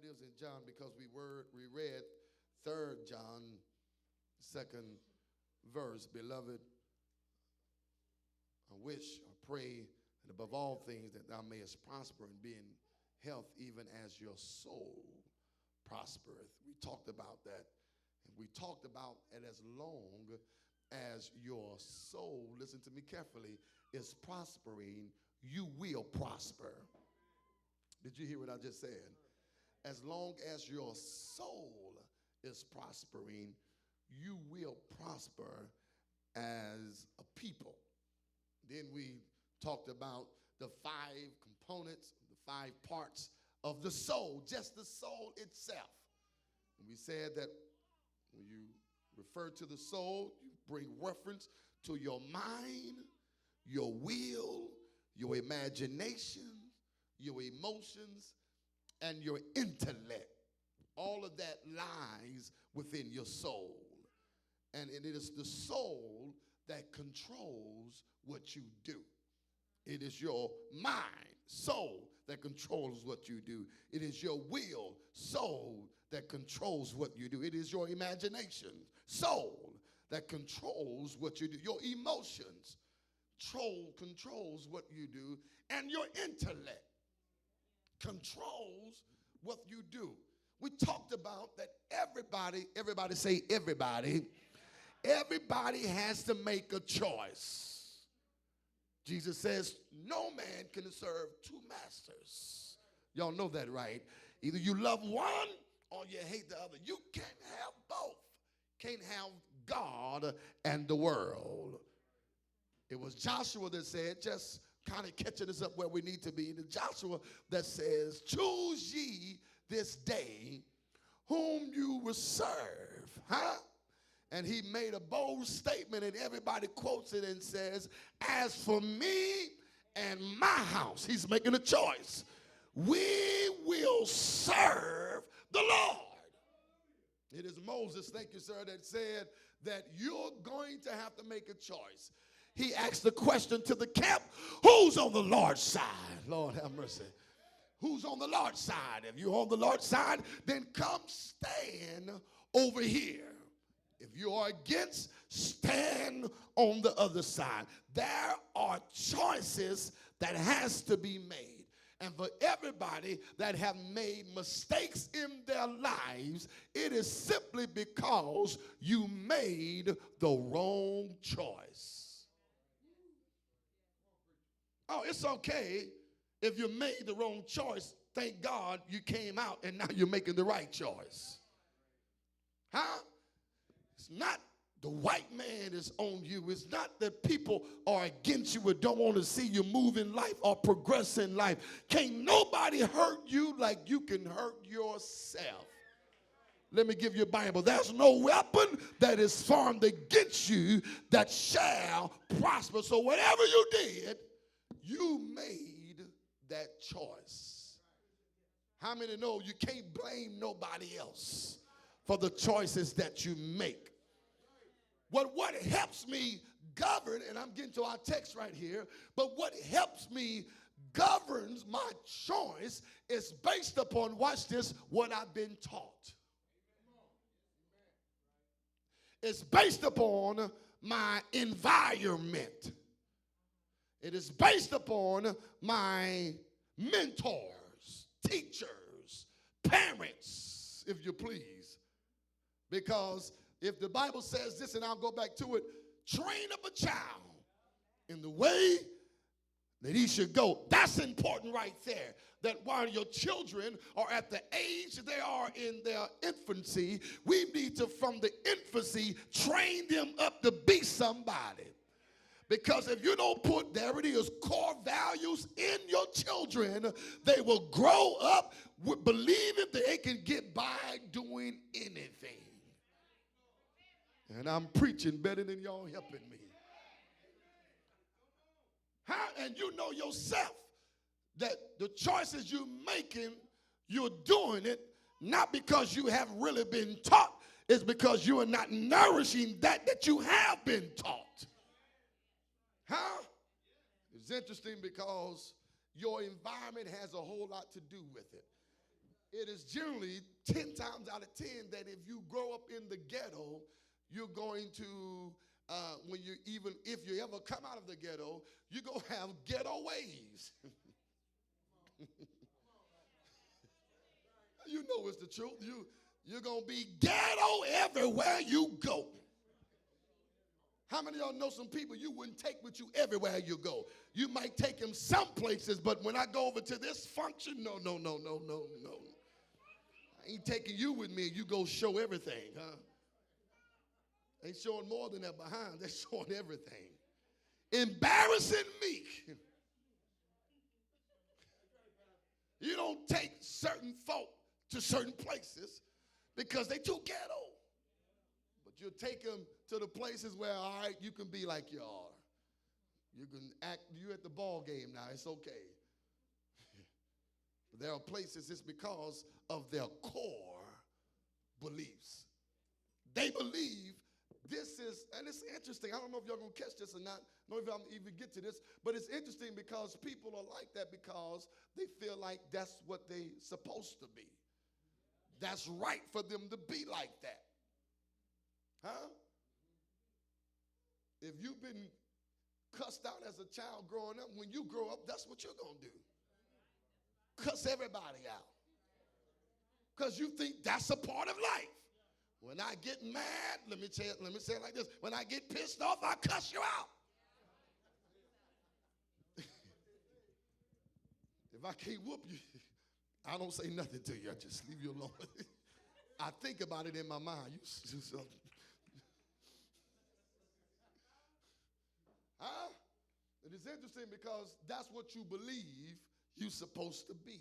it is in John because we read 3rd John, 2nd verse. Beloved, I wish, I pray that above all things that thou mayest prosper and be in health even as your soul prospereth. We talked about that. And we talked about it as long as your soul, listen to me carefully, is prospering, you will prosper. Did you hear what I just said? As long as your soul is prospering, you will prosper as a people. Then we talked about the 5 components, the 5 parts of the soul, just the soul itself. And we said that when you refer to the soul, you bring reference to your mind, your will, your imagination, your emotions, and your intellect. All of that lies within your soul. And it is the soul that controls what you do. It is your mind, soul, that controls what you do. It is your will, soul, that controls what you do. It is your imagination, soul, that controls what you do. Your emotions controls what you do. And your intellect controls what you do. We talked about that everybody say everybody has to make a choice. Jesus says no man can serve 2 masters. Y'all know that, right? Either you love one or you hate the other. You can't have both. Can't have God and the world. It was Joshua that said, just kind of catching us up where we need to be. The Joshua that says, choose ye this day whom you will serve. Huh? And he made a bold statement, and everybody quotes it and says, as for me and my house, he's making a choice. We will serve the Lord. It is Moses, thank you, sir, that said that you're going to have to make a choice. He asked the question to the camp, who's on the Lord's side? Lord have mercy. Who's on the Lord's side? If you're on the Lord's side, then come stand over here. If you are against, stand on the other side. There are choices that has to be made. And for everybody that have made mistakes in their lives, it is simply because you made the wrong choice. Oh, it's okay if you made the wrong choice. Thank God you came out and now you're making the right choice. Huh? It's not the white man is on you. It's not that people are against you or don't want to see you move in life or progress in life. Can't nobody hurt you like you can hurt yourself. Let me give you a Bible. There's no weapon that is formed against you that shall prosper. So whatever you did, you made that choice. How many know you can't blame nobody else for the choices that you make? What helps me govern, and I'm getting to our text right here, but what helps me governs my choice is based upon, watch this, what I've been taught. It's based upon my environment. It is based upon my mentors, teachers, parents, if you please. Because if the Bible says this, and I'll go back to it, train up a child in the way that he should go. That's important right there. That while your children are at the age they are in their infancy, we need to, from the infancy, train them up to be somebody. Because if you don't put, there it is, core values in your children, they will grow up believing that they can get by doing anything. And I'm preaching better than y'all helping me. How? And you know yourself that the choices you're making, you're doing it not because you have really been taught. It's because you are not nourishing that you have been taught. Huh? It's interesting because your environment has a whole lot to do with it. it is generally 10 times out of 10 that if you grow up in the ghetto, you're going to, when you even, if you ever come out of the ghetto, you're going to have ghetto ways. You know it's the truth. You're going to be ghetto everywhere you go. How many of y'all know some people you wouldn't take with you everywhere you go? You might take them some places, but when I go over to this function, no. I ain't taking you with me. You go show everything, huh? They showing more than that behind. They're showing everything. Embarrassing me. You don't take certain folk to certain places because they too ghetto. But you'll take them to the places where, all right, you can be like you are. You can act, you at the ball game now, it's okay. But there are places it's because of their core beliefs. They believe this is, and it's interesting, I don't know if y'all gonna catch this or not, I don't know if I'm even get to this, but it's interesting because people are like that because they feel like that's what they supposed to be. That's right for them to be like that. Huh? If you've been cussed out as a child growing up, when you grow up, that's what you're going to do. Cuss everybody out. Because you think that's a part of life. When I get mad, let me say it like this. When I get pissed off, I cuss you out. If I can't whoop you, I don't say nothing to you. I just leave you alone. I think about it in my mind. Huh? It is interesting because that's what you believe you're supposed to be.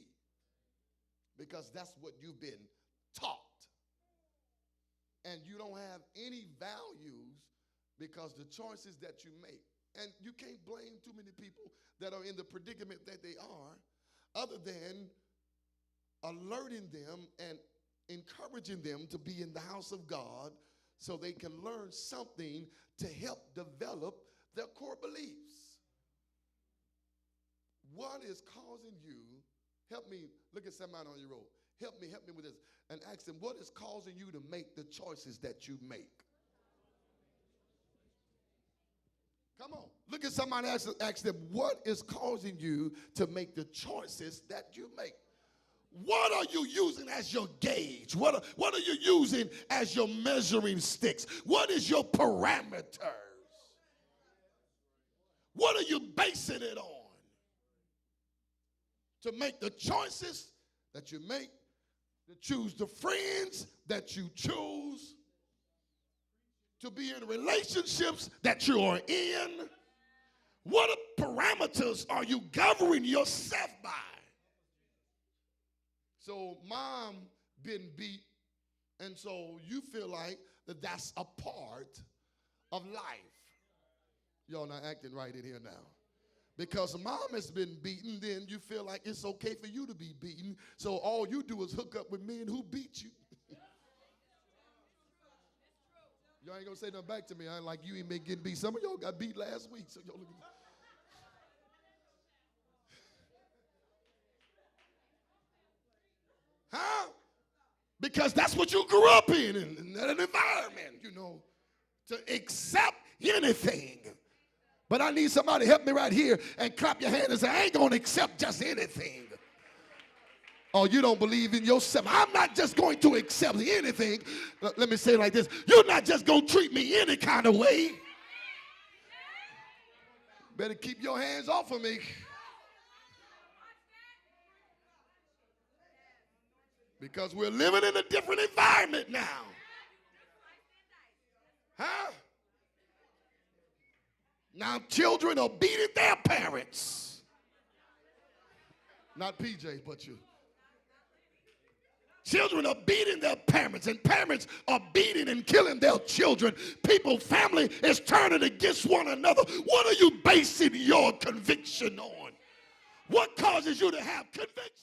Because that's what you've been taught. And you don't have any values because the choices that you make. And you can't blame too many people that are in the predicament that they are, other than alerting them and encouraging them to be in the house of God so they can learn something to help develop their core beliefs. What is causing you, help me, look at somebody on your road, help me with this, and ask them, what is causing you to make the choices that you make? Come on, look at somebody, ask them, what is causing you to make the choices that you make? What are you using as your gauge? What are you using as your measuring sticks? What is your parameters? What are you basing it on? To make the choices that you make, to choose the friends that you choose, to be in relationships that you are in. What parameters are you governing yourself by? So mom been beat, and so you feel like that's a part of life. Y'all not acting right in here now. Because mom has been beaten, then you feel like it's okay for you to be beaten. So all you do is hook up with men who beat you. Y'all ain't gonna say nothing back to me. I ain't like you ain't been getting beat. Some of y'all got beat last week. So y'all look at huh? Because that's what you grew up in that environment, you know, to accept anything. But I need somebody to help me right here and clap your hand and say, I ain't going to accept just anything. Oh, you don't believe in yourself. I'm not just going to accept anything. Let me say it like this. You're not just going to treat me any kind of way. Better keep your hands off of me. Because we're living in a different environment now. Huh? Now children are beating their parents. Not PJ, but you. Children are beating their parents, and parents are beating and killing their children. People, family is turning against one another. What are you basing your conviction on? What causes you to have conviction?